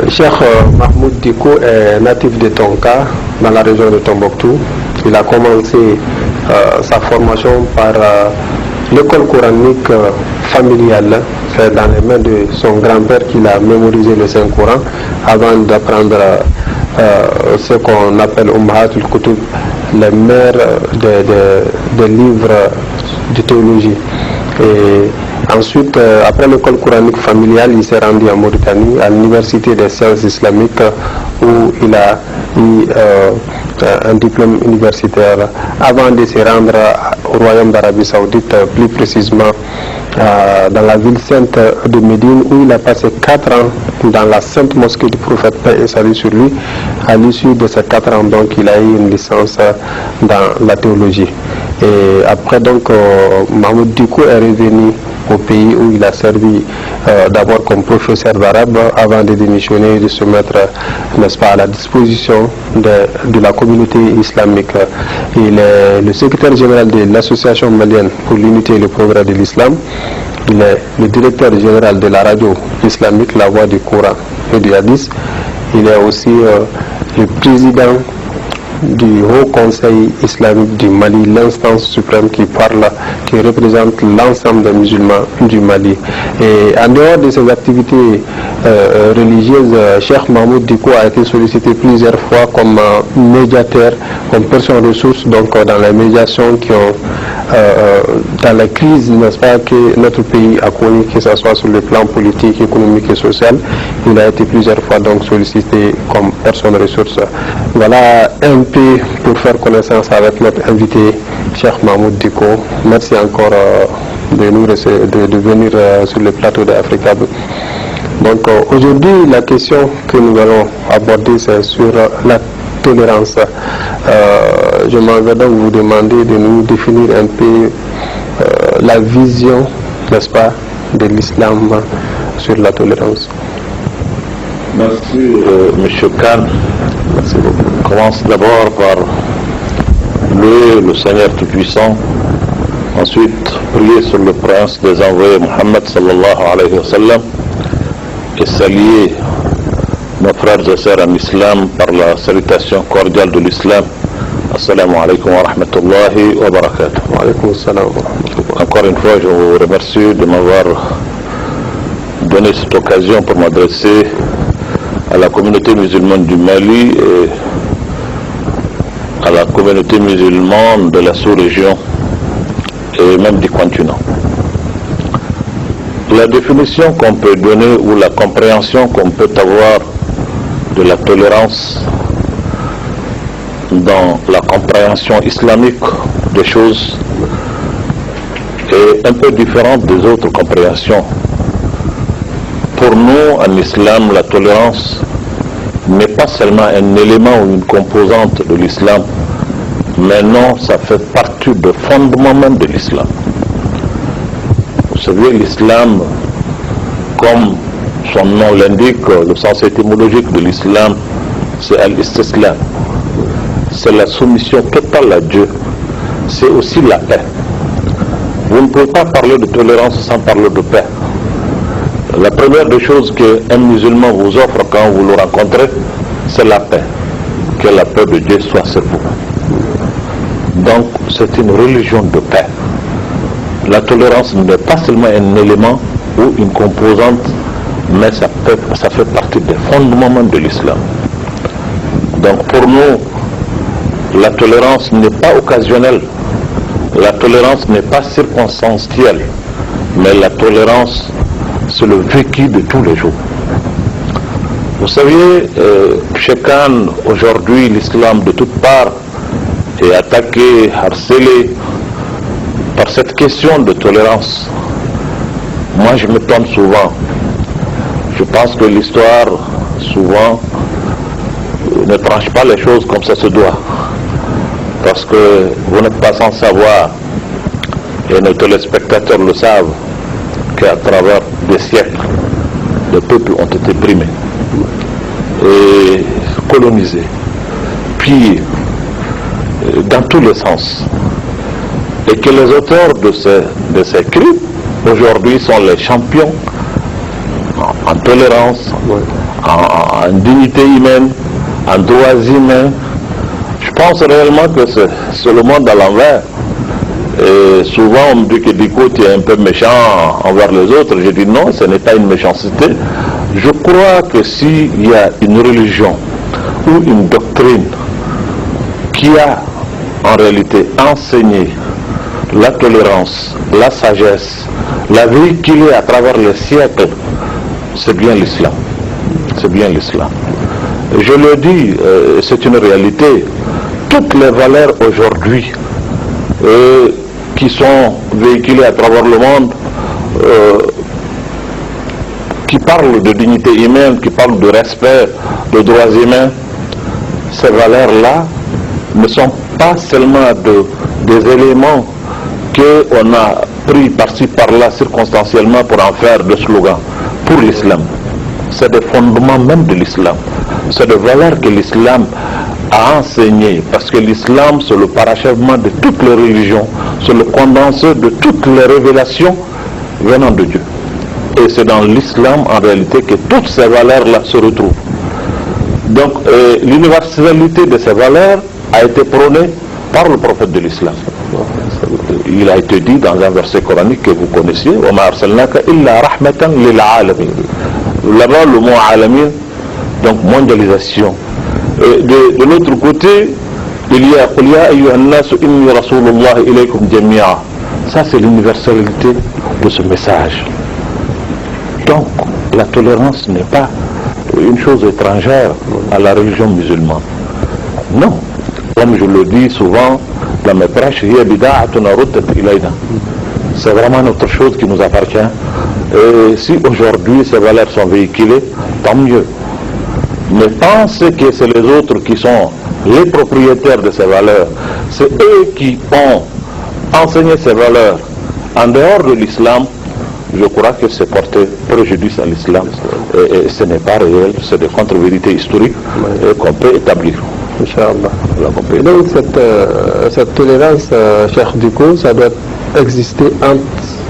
Cheikh Mahmoud Diko est natif de Tonka, dans la région de Tombouctou. Il a commencé sa formation par l'école coranique familiale, fait dans les mains de son grand-père qu'il a mémorisé le Saint-Coran avant d'apprendre ce qu'on appelle Ummahatul Kutub, les mères des livres de théologie. Et ensuite, après l'école coranique familiale, il s'est rendu en Mauritanie, à l'université des sciences islamiques, où il a eu un diplôme universitaire avant de se rendre au Royaume d'Arabie Saoudite, plus précisément dans la ville sainte de Médine, où il a passé 4 ans dans la sainte mosquée du prophète, paix et salut sur lui. À l'issue de ces 4 ans, donc, il a eu une licence dans la théologie. Et après, donc, Mahmoud Diko est revenu au pays où il a servi d'abord comme professeur d'arabe avant de démissionner et de se mettre, n'est-ce pas, à la disposition de la communauté islamique. Il est le secrétaire général de l'association malienne pour l'unité et le progrès de l'islam. Il est le directeur général de la radio islamique, la voix du Coran et du Hadith. Il est aussi le président du Haut Conseil islamique du Mali, l'instance suprême qui représente l'ensemble des musulmans du Mali. Et en dehors de ses activités religieuses, Cheikh Mahmoud Diko a été sollicité plusieurs fois comme médiateur, comme personne ressource, donc dans les médiations qui ont dans la crise, n'est-ce pas, que notre pays a connue, que ce soit sur le plan politique, économique et social. Il a été plusieurs fois donc sollicité comme personne ressource. Voilà un peu pour faire connaissance avec notre invité, Cheikh Mahmoud Diko. Merci encore de venir sur le plateau d'Africa. Donc aujourd'hui, la question que nous allons aborder, c'est sur la tolérance. Je m'en vais donc vous demander de nous définir un peu la vision, n'est-ce pas, de l'islam sur la tolérance. Merci, M. Khan. Merci beaucoup. Je commence d'abord par louer le Seigneur Tout-Puissant, ensuite prier sur le prince des envoyés Mohammed sallallahu alayhi wa sallam et saluer nos frères et sœurs en islam par la salutation cordiale de l'islam. Assalamu alaikum wa rahmatullahi wa barakatuh. Wa alaikum assalam wa rahmatullahi. Encore une fois, je vous remercie de m'avoir donné cette occasion pour m'adresser à la communauté musulmane du Mali et à la communauté musulmane de la sous-région et même du continent. La définition qu'on peut donner ou la compréhension qu'on peut avoir de la tolérance dans la compréhension islamique des choses est un peu différente des autres compréhensions. Pour nous, en islam, la tolérance n'est pas seulement un élément ou une composante de l'islam, mais non, ça fait partie du fondement même de l'islam. Vous savez, l'islam, comme son nom l'indique, le sens étymologique de l'islam, c'est al-istislam. C'est la soumission totale à Dieu. C'est aussi la paix. Vous ne pouvez pas parler de tolérance sans parler de paix. La première des choses qu'un musulman vous offre quand vous le rencontrez, c'est la paix. Que la paix de Dieu soit sur vous. Donc, c'est une religion de paix. La tolérance n'est pas seulement un élément ou une composante, mais ça fait partie des fondements même de l'islam. Donc, pour nous, la tolérance n'est pas occasionnelle. La tolérance n'est pas circonstancielle, mais la tolérance, c'est le vécu de tous les jours. Vous savez, chacun, aujourd'hui, l'islam de toutes parts est attaqué, harcelé par cette question de tolérance. Moi, je me trompe souvent. Je pense que l'histoire, souvent, ne tranche pas les choses comme ça se doit. Parce que vous n'êtes pas sans savoir, et nos téléspectateurs le savent, qu'à travers des siècles, les peuples ont été primés et colonisés, puis dans tous les sens. Et que les auteurs de ces crimes, aujourd'hui, sont les champions en tolérance, en dignité humaine, en droits humains. Je pense réellement que c'est le monde à l'envers. Et souvent on me dit que Diko, tu es un peu méchant envers les autres. Je dis non, ce n'est pas une méchanceté. Je crois que s'il y a une religion ou une doctrine qui a en réalité enseigné la tolérance, la sagesse, la véhiculée à travers les siècles, c'est bien l'islam. C'est bien l'islam. Je le dis, c'est une réalité. Toutes les valeurs aujourd'hui qui sont véhiculées à travers le monde, qui parlent de dignité humaine, qui parlent de respect, de droits humains, ces valeurs-là ne sont pas seulement des éléments qu'on a pris par-ci par-là circonstanciellement pour en faire des slogans pour l'islam. C'est des fondements même de l'islam. C'est des valeurs que l'islam a enseignées, parce que l'islam, c'est le parachèvement de toutes les religions, c'est le condensé de toutes les révélations venant de Dieu. Et c'est dans l'islam, en réalité, que toutes ces valeurs-là se retrouvent. Donc, l'universalité de ces valeurs a été prônée par le prophète de l'islam. Il a été dit dans un verset coranique que vous connaissiez, وَمَا أَرْسَلْنَاكَ إِلَّا رَحْمَةً لِلْعَالَمِينَ. Là-bas, le mot alamin, donc mondialisation. Et de l'autre côté, il y a قُلْ يَا أَيُّهَا النَّاسُ إِنِّي رَسُولُ اللَّهِ إِلَيْكُمْ جَمِيعًا. Ça, c'est l'universalité de ce message. Donc, la tolérance n'est pas une chose étrangère à la religion musulmane. Non. Comme je le dis souvent dans mes prêches, c'est vraiment notre chose qui nous appartient. Et si aujourd'hui ces valeurs sont véhiculées, tant mieux. Mais pensez que c'est les autres qui sont les propriétaires de ces valeurs. C'est eux qui ont enseigné ces valeurs en dehors de l'islam. Je crois que c'est porter préjudice à l'islam. Et ce n'est pas réel, c'est des contre-vérités historiques qu'on peut établir. Inch'Allah. Donc cette tolérance, Cheikh Diko, ça doit exister entre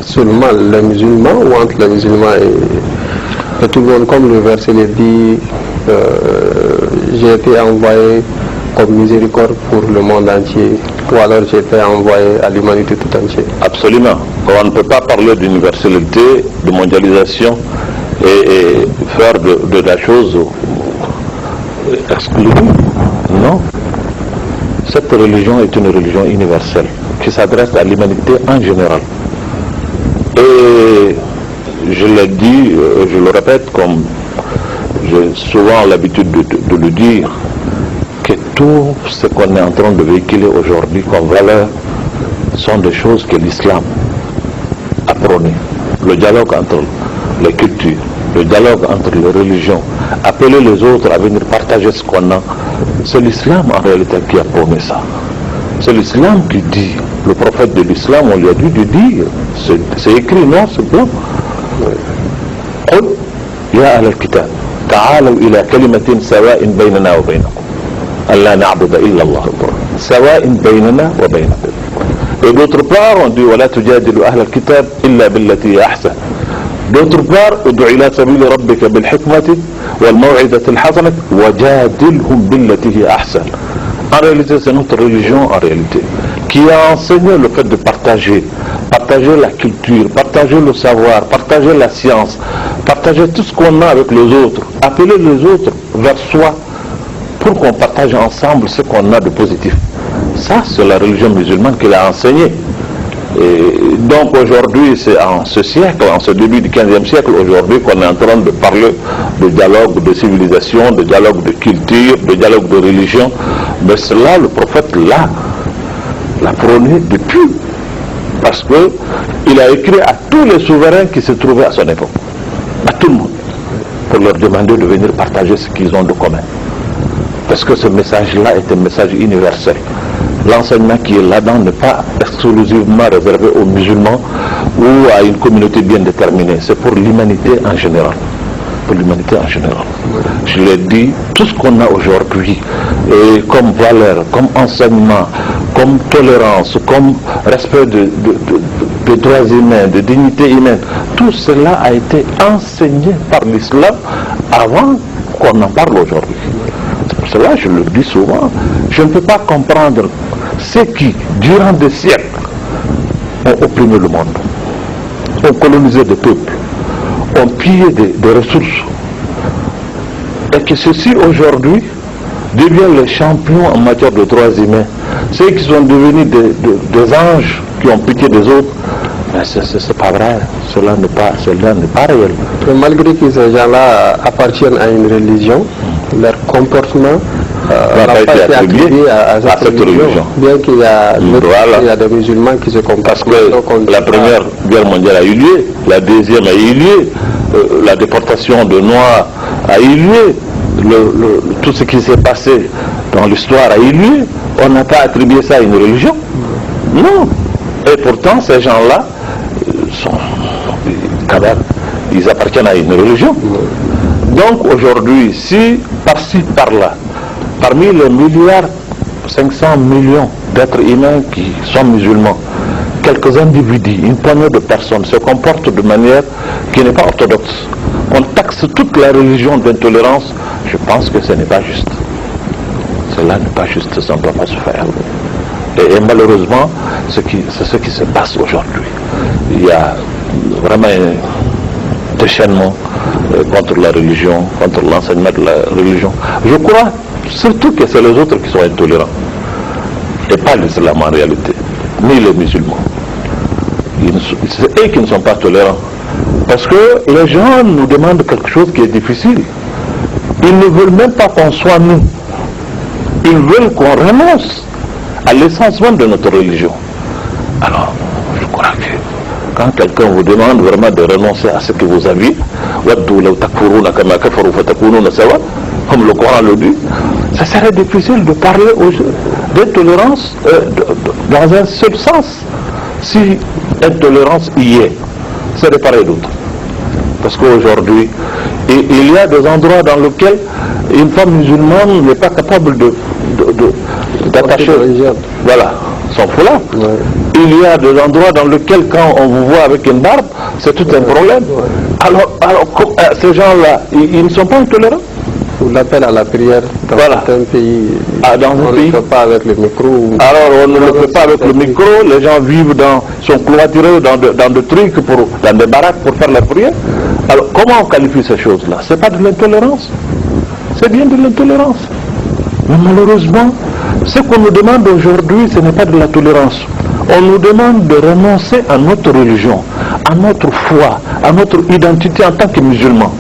seulement les musulmans ou entre les musulmans et tout le monde, comme le verset le dit, j'ai été envoyé comme miséricorde pour le monde entier, ou alors j'ai été envoyé à l'humanité tout entière. Absolument. On ne peut pas parler d'universalité, de mondialisation et faire de la chose exclusive. Non. Cette religion est une religion universelle qui s'adresse à l'humanité en général. Et je l'ai dit, je le répète comme j'ai souvent l'habitude de le dire, que tout ce qu'on est en train de véhiculer aujourd'hui comme valeur sont des choses que l'islam a prôné. Le dialogue entre les cultures, le dialogue entre les religions, appeler les autres à venir partager ce qu'on a, c'est l'islam en réalité qui a prôné ça. C'est l'islam qui dit, le prophète de l'islam, on lui a dû dire, c'est écrit noir sur blanc. قل يا أهل الكتاب تعالوا إلى كلمة سواء بيننا وبينكم ألا نعبد إلا الله سواء بيننا وبينكم. Et d'autre part, on dit ولا تجادلوا أهل الكتاب إلا بالتي هي أحسن. D'autre part, ادع إلى سبيل ربك بالحكمة والموعظة الحسنة وجادلهم بالتي هي أحسن. En réalité, c'est notre religion en réalité qui a enseigné le fait de partager la culture, partager le savoir, partager la science, partager tout ce qu'on a avec les autres, appeler les autres vers soi pour qu'on partage ensemble ce qu'on a de positif. Ça, c'est la religion musulmane qui l'a enseigné. Et donc aujourd'hui, c'est en ce siècle, en ce début du 15e siècle, aujourd'hui qu'on est en train de parler de dialogue de civilisation, de dialogue de culture, de dialogue de religion. Mais cela, le prophète l'a prôné depuis. Parce qu'il a écrit à tous les souverains qui se trouvaient à son époque, à tout le monde, pour leur demander de venir partager ce qu'ils ont de commun. Parce que ce message-là est un message universel. L'enseignement qui est là-dedans n'est pas exclusivement réservé aux musulmans ou à une communauté bien déterminée. C'est pour l'humanité en général. Pour l'humanité en général. Je l'ai dit, tout ce qu'on a aujourd'hui, comme valeur, comme enseignement, comme tolérance, comme respect des droits humains, de dignité humaine, tout cela a été enseigné par l'islam avant qu'on en parle aujourd'hui. C'est pour cela, je le dis souvent, je ne peux pas comprendre ceux qui, durant des siècles, ont opprimé le monde, ont colonisé des peuples, ont pillé des ressources, et que ceux-ci aujourd'hui deviennent les champions en matière de droits humains. Ceux qui sont devenus des anges qui ont piqué des autres, mais c'est pas vrai, cela n'est pas réel. Mais malgré que ces gens-là appartiennent à une religion, leur comportement n'a pas été attribué à cette religion. Bien qu'il y a des musulmans qui se comportent. Parce que la première guerre mondiale a eu lieu, la deuxième a eu lieu, la déportation de Noirs a eu lieu, tout ce qui s'est passé dans l'histoire a eu lieu. On n'a pas attribué ça à une religion. Non. Et pourtant, ces gens-là ils appartiennent à une religion. Donc aujourd'hui, si par-ci, par-là, parmi les 500 milliards d'êtres humains qui sont musulmans, quelques individus, une poignée de personnes se comportent de manière qui n'est pas orthodoxe, on taxe toute la religion d'intolérance, je pense que ce n'est pas juste. Cela n'est pas juste, ça ne doit pas se faire. Et malheureusement, c'est ce qui se passe aujourd'hui. Il y a vraiment un déchaînement contre la religion, contre l'enseignement de la religion. Je crois surtout que c'est les autres qui sont intolérants, et pas l'islam en réalité, ni les musulmans. C'est eux qui ne sont pas tolérants. Parce que les gens nous demandent quelque chose qui est difficile. Ils ne veulent même pas qu'on soit nous. Ils veulent qu'on renonce à l'essence même de notre religion. Alors, je crois que quand quelqu'un vous demande vraiment de renoncer à ce que vous aviez, comme le Coran le dit, ça serait difficile de parler d'intolérance dans un seul sens. Si intolérance y est, c'est de part et d'autre. Parce qu'aujourd'hui, il y a des endroits dans lesquels une femme musulmane n'est pas capable d'attacher son foulard. Ouais. Il y a des endroits dans lesquels quand on vous voit avec une barbe, c'est tout un problème. Alors ces gens-là, ils ne sont pas intolérants. Ou l'appel à la prière dans certains pays, on ne le fait pas avec le micro. Alors on ne le fait pas avec le micro, les gens vivent sont cloîtrés dans des trucs, dans des baraques pour faire la prière. Alors comment on qualifie ces choses-là? C'est pas de l'intolérance, c'est bien de l'intolérance. Mais malheureusement, ce qu'on nous demande aujourd'hui, ce n'est pas de la tolérance. On nous demande de renoncer à notre religion, à notre foi, à notre identité en tant que musulmans.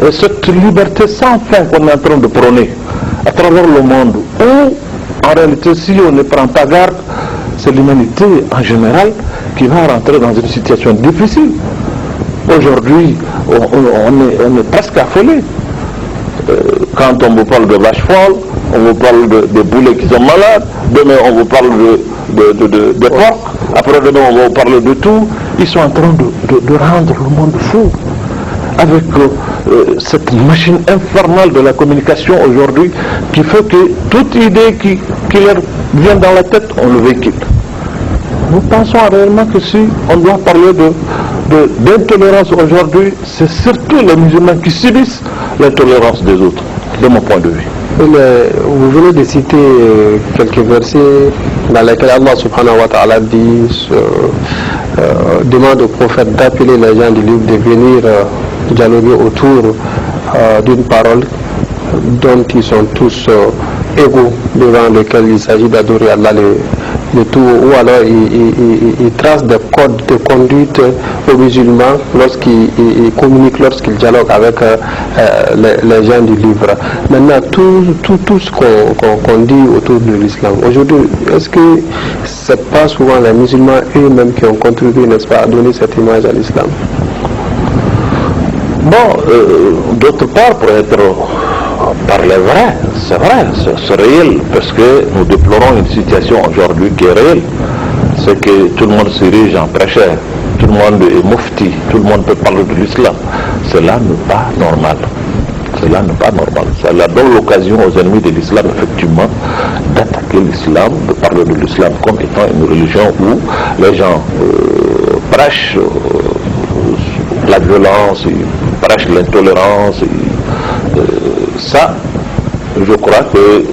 Et cette liberté sans fin qu'on est en train de prôner à travers le monde, où en réalité si on ne prend pas garde, c'est l'humanité en général qui va rentrer dans une situation difficile. Aujourd'hui, on est presque affolé. Quand on vous parle de vaches folles, on vous parle de boulets qui sont malades, demain on vous parle de porcs, après demain on va vous parler de tout. Ils sont en train de rendre le monde fou avec cette machine infernale de la communication aujourd'hui qui fait que toute idée qui leur vient dans la tête, on le véhicule. Nous pensons réellement que si on doit parler d'intolérance aujourd'hui, c'est surtout les musulmans qui subissent l'intolérance des autres, de mon point de vue. Vous venez de citer quelques versets dans lesquels Allah subhanahu wa ta'ala dit, demande au prophète d'appeler les gens du livre de venir dialoguer autour d'une parole dont ils sont tous égaux, devant lequel il s'agit d'adorer Allah le tout, ou alors il trace des codes de conduite aux musulmans lorsqu'ils communiquent, lorsqu'ils dialoguent avec les gens du livre. Maintenant, tout ce qu'on dit autour de l'islam, aujourd'hui, est-ce que ce n'est pas souvent les musulmans eux-mêmes qui ont contribué, n'est-ce pas, à donner cette image à l'islam? Bon, d'autre part, pour être parler vrai, c'est réel, parce que nous déplorons une situation aujourd'hui qui est réelle. C'est que tout le monde s'érige en prêcheur, tout le monde est mufti, tout le monde peut parler de l'islam. Cela n'est pas normal. Cela n'est pas normal. Cela donne l'occasion aux ennemis de l'islam, effectivement, d'attaquer l'islam, de parler de l'islam comme étant une religion où les gens prêchent la violence, ils prêchent l'intolérance. Ça, je crois que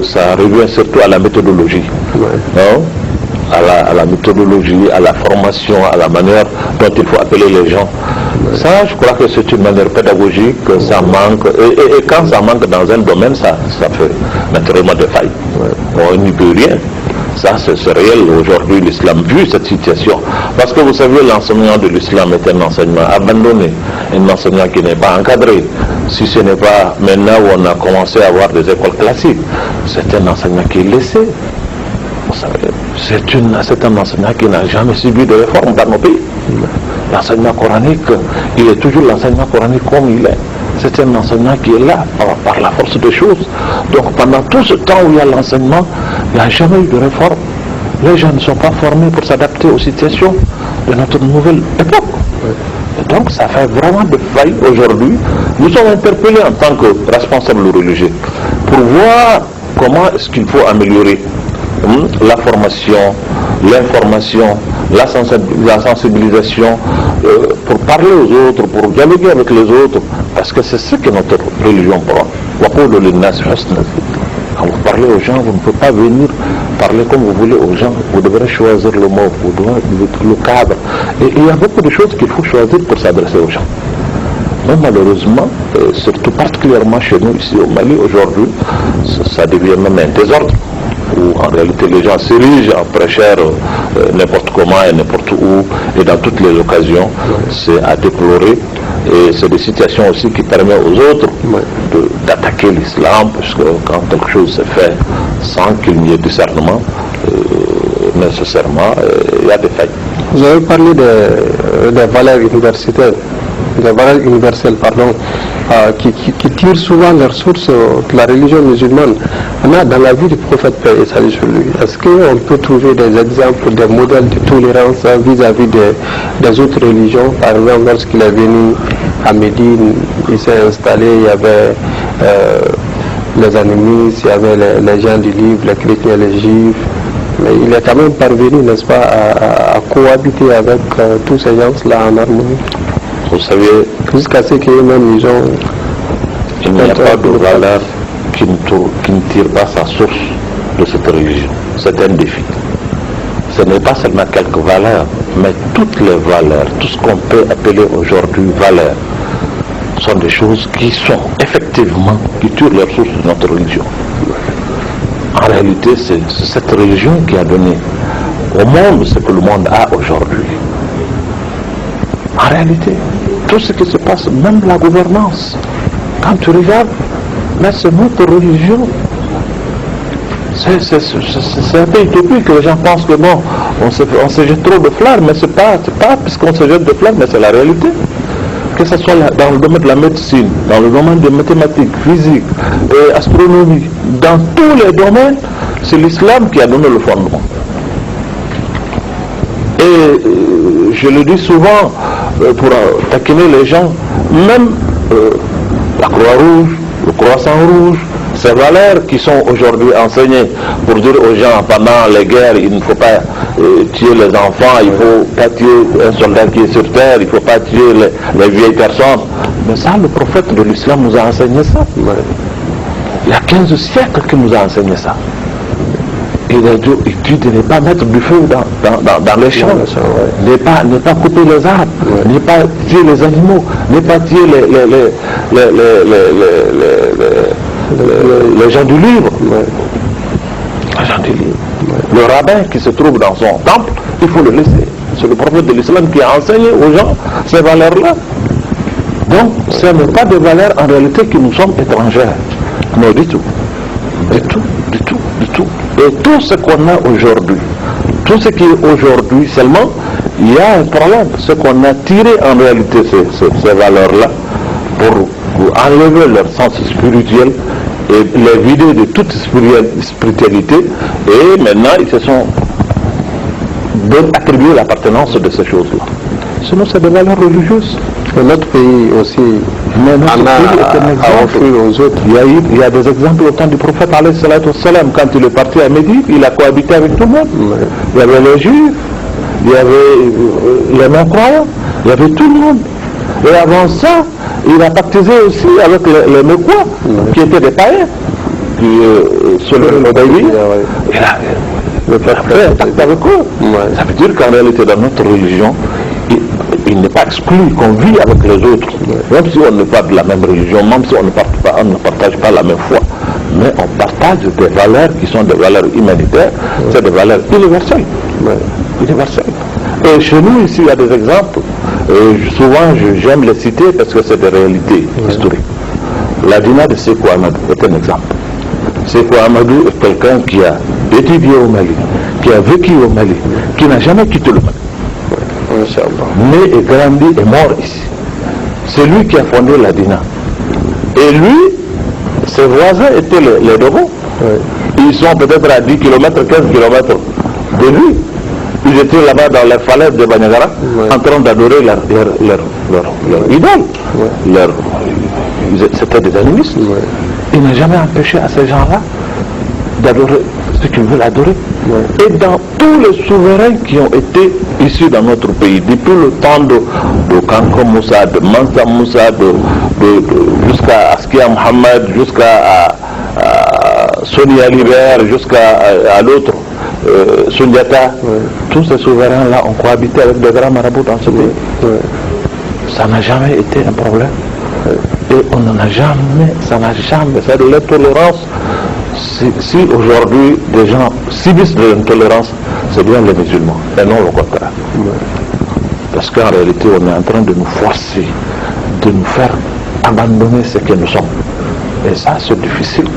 ça revient surtout à la méthodologie, non? À la méthodologie, à la formation, à la manière dont il faut appeler les gens. Ça, je crois que c'est une manière pédagogique, ça manque, et quand ça manque dans un domaine, ça fait naturellement des failles. On n'y peut rien. Ça, c'est réel aujourd'hui, l'islam, vu cette situation. Parce que vous savez, l'enseignement de l'islam est un enseignement abandonné, un enseignement qui n'est pas encadré. Si ce n'est pas maintenant où on a commencé à avoir des écoles classiques, c'est un enseignement qui est laissé. Vous savez, c'est un enseignement qui n'a jamais subi de réforme dans nos pays. L'enseignement coranique, il est toujours l'enseignement coranique comme il est. C'est un enseignement qui est là par la force des choses. Donc pendant tout ce temps où il y a l'enseignement, il n'y a jamais eu de réforme. Les gens ne sont pas formés pour s'adapter aux situations de notre nouvelle époque. Et donc ça fait vraiment des failles aujourd'hui. Nous sommes interpellés en tant que responsables religieux pour voir comment est-ce qu'il faut améliorer la formation, l'information, la sensibilisation, pour parler aux autres, pour dialoguer avec les autres, parce que c'est ce que notre religion prend. Quand vous parlez aux gens, vous ne pouvez pas venir parler comme vous voulez aux gens, vous devrez choisir le mot, vous devrez le cadre. Et il y a beaucoup de choses qu'il faut choisir pour s'adresser aux gens. Mais malheureusement, surtout particulièrement chez nous ici au Mali aujourd'hui, ça devient même un désordre, où en réalité les gens s'érigent en prêcheurs n'importe comment et n'importe où et dans toutes les occasions. C'est à déplorer, et c'est des situations aussi qui permettent aux autres d'attaquer l'islam, parce que quand quelque chose se fait sans qu'il n'y ait discernement, nécessairement il y a des failles. Vous avez parlé des valeurs universitaires, des valeurs universelles, pardon, qui tirent souvent leur source de la religion musulmane. Dans la vie du prophète, paix et salut sur lui, est-ce qu'on peut trouver des exemples, des modèles de tolérance vis-à-vis des autres religions? Par exemple, lorsqu'il est venu à Médine, il s'est installé, il y avait les animistes, il y avait les gens du livre, les chrétiens, les juifs, mais il est quand même parvenu, n'est-ce pas, à cohabiter avec tous ces gens-là en harmonie. Vous savez, jusqu'à ce qu'eux-mêmes ils ont... Il n'y a pas de valeur qui ne tire pas sa source de cette religion. C'est un défi. Ce n'est pas seulement quelques valeurs, mais toutes les valeurs, tout ce qu'on peut appeler aujourd'hui valeurs, sont des choses qui sont effectivement, qui tirent leur source de notre religion. En réalité, c'est cette religion qui a donné au monde ce que le monde a aujourd'hui. En réalité, tout ce qui se passe, même la gouvernance, quand tu regardes, là c'est notre religion. C'est un peu utopique que les gens pensent que bon, on se jette trop de fleurs, mais c'est pas puisqu'on se jette de fleurs, mais c'est la réalité. Que ce soit dans le domaine de la médecine, dans le domaine des mathématiques, physique, astronomie, dans tous les domaines, c'est l'islam qui a donné le fondement. Et je le dis souvent pour taquiner les gens, même la Croix-Rouge, le Croissant-Rouge, ces valeurs qui sont aujourd'hui enseignées pour dire aux gens pendant les guerres, il ne faut pas tuer les enfants, il ne faut pas tuer un soldat qui est sur terre, il ne faut pas tuer les vieilles personnes. Mais ça, le prophète de l'islam nous a enseigné ça. Il y a 15 siècles qu'il nous a enseigné ça. Il dit de ne pas mettre du feu dans les champs, ne pas couper les arbres, ne pas tuer les animaux, ne pas tuer les gens du livre. Les gens du livre. Le rabbin qui se trouve dans son temple, il faut le laisser. C'est le prophète de l'islam qui a enseigné aux gens ces valeurs-là. Donc, ce n'est pas des valeurs en réalité qui nous sommes étrangères. Non, du tout. Du tout. Et tout ce qu'on a aujourd'hui, tout ce qui est aujourd'hui seulement, il y a un problème. Ce qu'on a tiré en réalité ces valeurs-là pour enlever leur sens spirituel et les vider de toute spiritualité, et maintenant ils se sont attribué l'appartenance de ces choses-là. Sinon c'est des valeurs religieuses. Et notre pays aussi en a offert aux autres. Il y a des exemples au temps du prophète alayhi salatu wassalam. Quand il est parti à Médine, il a cohabité avec tout le monde. Il y avait les juifs, il y avait les non-croyants, il y avait tout le monde. Et avant ça, il a pactisé aussi avec les Mekwa, qui étaient des païens. Sur le Modaïbi, il a fait un pacte avec eux. Ça veut dire qu'en réalité, dans notre religion, il n'est pas exclu qu'on vit avec les autres, même si on n'est pas de la même religion, même si on ne partage pas la même foi, mais on partage des valeurs qui sont des valeurs humanitaires, c'est des valeurs universelles. Et chez nous ici il y a des exemples, souvent j'aime les citer parce que c'est des réalités historiques. La dîna de Sékou Amadou est un exemple. Sékou Amadou est quelqu'un qui a étudié au Mali, qui a vécu au Mali, qui n'a jamais quitté le Mali. Né et grandi et mort ici. C'est lui qui a fondé la Dina. Et lui, ses voisins étaient les Dogo. Ils sont peut-être à 10 km, 15 km de lui. Ils étaient là-bas dans les falaises de Bandiagara en train d'adorer leur idole. C'était des animistes. Il n'a jamais empêché à ces gens-là d'adorer ce qu'ils veulent adorer. Et dans tous les souverains qui ont été issus dans notre pays, depuis le temps de Kanko Moussa, de Mansa Moussa, jusqu'à Askia Mohamed, jusqu'à Sonia Liber, jusqu'à l'autre, Sundiata, tous ces souverains-là ont cohabité avec des grands marabouts dans ce pays. Ça n'a jamais été un problème. Et on n'en a jamais, ça n'a jamais, c'est de l'intolérance. Si aujourd'hui des gens subissent de l'intolérance, c'est bien les musulmans, et non le contraire. Parce qu'en réalité, on est en train de nous forcer, de nous faire abandonner ce que nous sommes. Et ça, c'est difficile.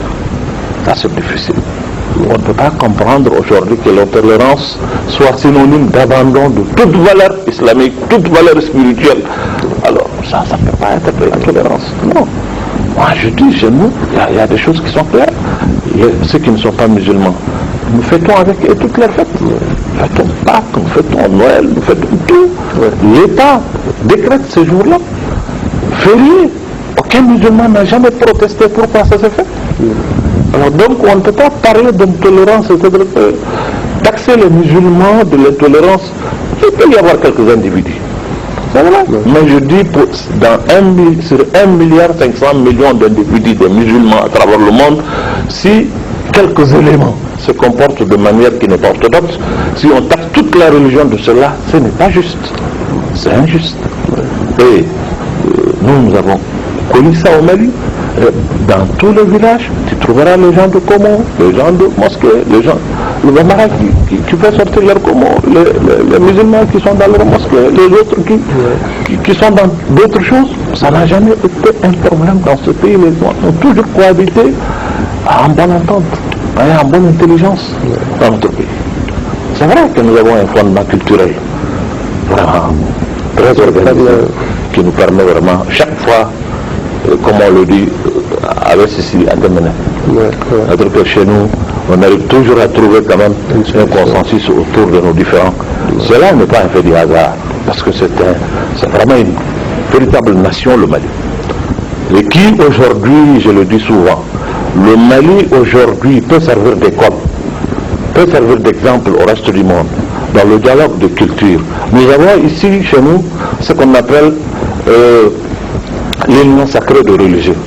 On ne peut pas comprendre aujourd'hui que l'intolérance soit synonyme d'abandon de toute valeur islamique, toute valeur spirituelle. Alors, ça ne peut pas être de la tolérance. Non. Moi, je dis, chez nous, il y a des choses qui sont claires. Ceux qui ne sont pas musulmans, nous fêtons avec eux toutes les fêtes. Nous fêtons Pâques, nous fêtons Noël, nous fêtons tout. L'État décrète ces jours-là fériés. Aucun musulman n'a jamais protesté pourquoi ça s'est fait. Alors donc, on ne peut pas parler d'intolérance, taxer les musulmans de l'intolérance. Il peut y avoir quelques individus. Mais je dis, sur 1,5 milliard d'individus, de musulmans à travers le monde, si quelques éléments se comportent de manière qui n'est pas orthodoxe, si on taxe toute la religion de cela, ce n'est pas juste. C'est injuste. Et nous avons connu ça au Mali. Dans tous les villages, tu trouves trouveras les gens de Como, les gens de mosquée, les gens, le Bambara qui fait sortir leur Como, les musulmans qui sont dans leur mosquée, les autres qui sont dans d'autres choses. Ça n'a jamais été un problème dans ce pays. Les gens ont toujours cohabité en bonne entente, en bonne intelligence dans notre pays. C'est vrai que nous avons un fondement culturel vraiment très organisé qui nous permet vraiment, chaque fois, comme on le dit, avec ceci à démener. C'est-à-dire que chez nous, on arrive toujours à trouver quand même un consensus autour de nos différents. Cela n'est pas un fait du hasard, parce que c'est vraiment une véritable nation, le Mali. Et qui aujourd'hui, je le dis souvent, le Mali aujourd'hui peut servir d'école, peut servir d'exemple au reste du monde, dans le dialogue de culture. Nous avons ici, chez nous, ce qu'on appelle l'union sacrée de religieux.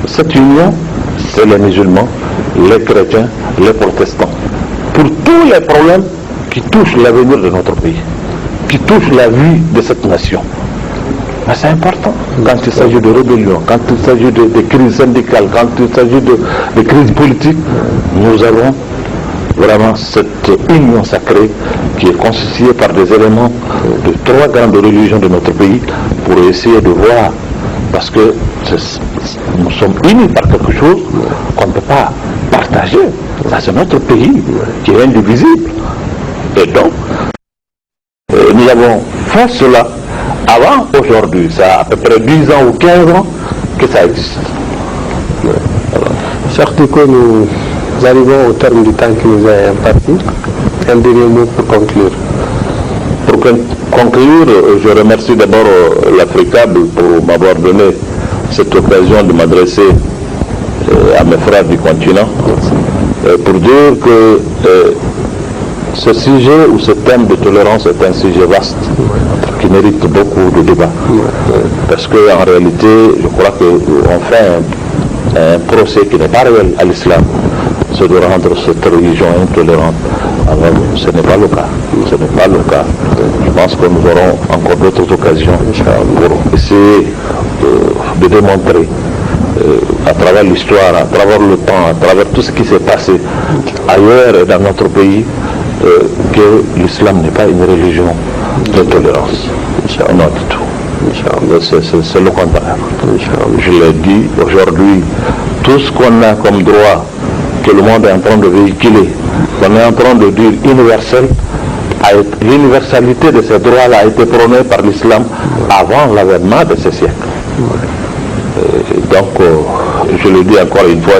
Cette union, c'est les musulmans, les chrétiens, les protestants. Pour tous les problèmes qui touchent l'avenir de notre pays, qui touchent la vie de cette nation. Mais c'est important quand il s'agit de rébellion, quand il s'agit de crises syndicales, quand il s'agit de crises politiques. Nous avons vraiment cette union sacrée qui est constituée par des éléments de trois grandes religions de notre pays pour essayer de voir, parce que nous sommes unis par quelque chose qu'on ne peut pas partager. Ça, c'est notre pays qui est indivisible. Et donc, nous avons fait cela avant aujourd'hui. Ça a à peu près 10 ans ou 15 ans que ça existe. Cher Diko, nous arrivons au terme du temps qui nous est imparti. Un dernier mot pour conclure. Pour conclure, je remercie d'abord l'Africable pour m'avoir donné cette occasion de m'adresser à mes frères du continent pour dire que ce sujet ou ce thème de tolérance est un sujet vaste qui mérite beaucoup de débats. Parce qu'en réalité, je crois qu'on fait un procès qui n'est pas réel à l'islam, c'est de rendre cette religion intolérante. Alors, ce n'est pas le cas. Ce n'est pas le cas. Je pense que nous aurons encore d'autres occasions pour essayer de démontrer à travers l'histoire, à travers le temps, à travers tout ce qui s'est passé ailleurs et dans notre pays, que l'islam n'est pas une religion de tolérance. Non du tout. C'est le contraire. Je l'ai dit, aujourd'hui, tout ce qu'on a comme droit que le monde est en train de véhiculer, qu'on est en train de dire universel, l'universalité de ces droits-là a été prônée par l'islam avant l'avènement de ces siècles. Donc, je le dis encore une fois,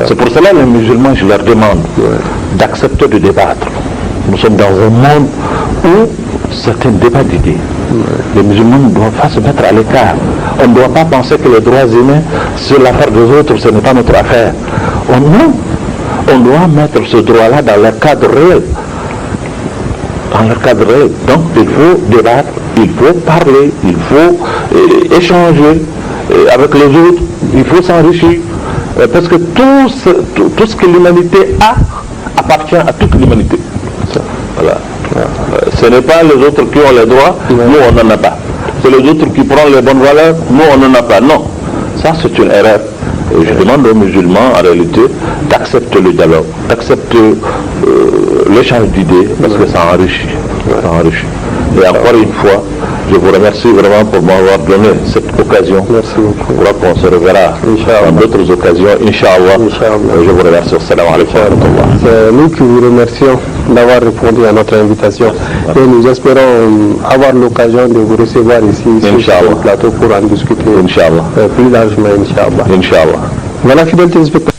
c'est pour cela que les musulmans, je leur demande d'accepter de débattre. Nous sommes dans un monde où c'est un débat d'idées. Les musulmans ne doivent pas se mettre à l'écart. On ne doit pas penser que les droits humains, c'est l'affaire des autres, ce n'est pas notre affaire. On doit mettre ce droit-là dans leur cadre réel. Dans leur cadre réel. Donc il faut débattre, il faut parler, il faut échanger avec les autres, il faut s'enrichir. Parce que tout ce que l'humanité a appartient à toute l'humanité. Voilà. Ce n'est pas les autres qui ont les droits, nous on n'en a pas. C'est les autres qui prennent les bonnes valeurs, nous on n'en a pas. Non, ça c'est une erreur. Et je demande aux musulmans en réalité d'accepter le dialogue, d'accepter l'échange d'idées, parce que ça enrichit. Ça enrichit. Et encore une fois, je vous remercie vraiment pour m'avoir donné cette occasion. Merci beaucoup. Je crois qu'on se reverra dans d'autres occasions, Inch'Allah. Je vous remercie. Salam alaikum. C'est nous qui vous remercions d'avoir répondu à notre invitation. Et nous espérons avoir l'occasion de vous recevoir ici sur le plateau pour en discuter plus largement, Inch'Allah. Inch'Allah. Voilà, fidèles téléspectateurs.